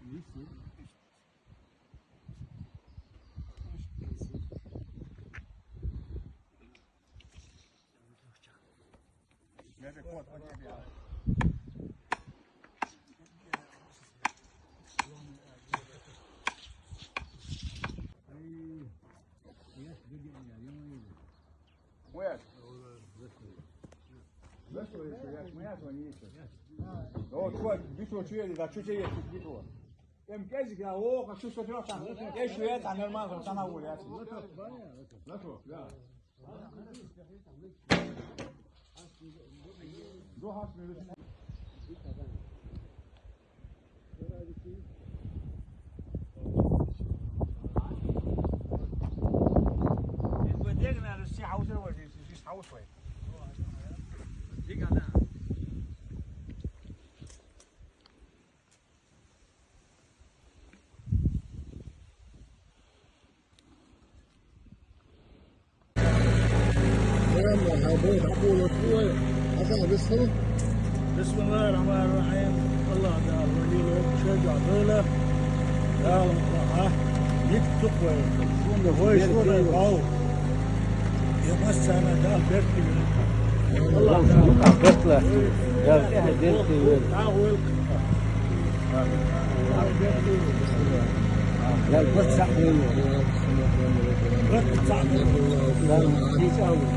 Merge kod, a nie białe. Where? Zašto je to? Ja nisam. Ovo tvoj, bitvo čuje da čuće je bitvo. Kezik ja ovo, kad čuš što tam. Ješu je ta normalno, ta na ulici. Zašto? Ja. Do hasme već. بدينا نسي حوسه ولا نسي حوسه ديك انا بسم الله الرحمن الرحيم. الله تعالى ولي له شجع دوله يا الله يكتب شو هو شو هو يمس انا ده بيرتي الله تعالى بطلع يا بيرتي وين لا البط صح وين بط صح لا مش اول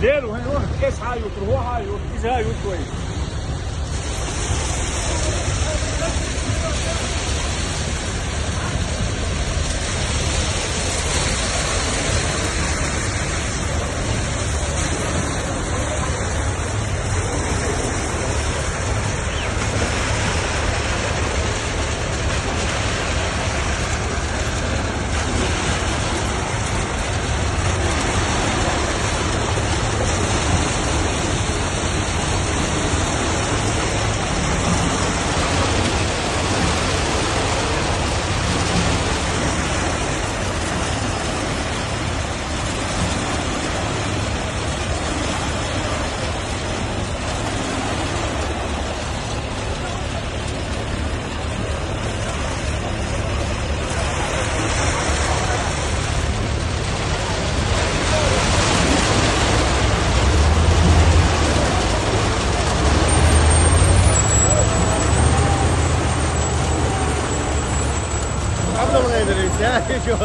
ديروا هنا روح كيس هاي وتروح هاي وكيس هاي وكويس قبل ما يدري شو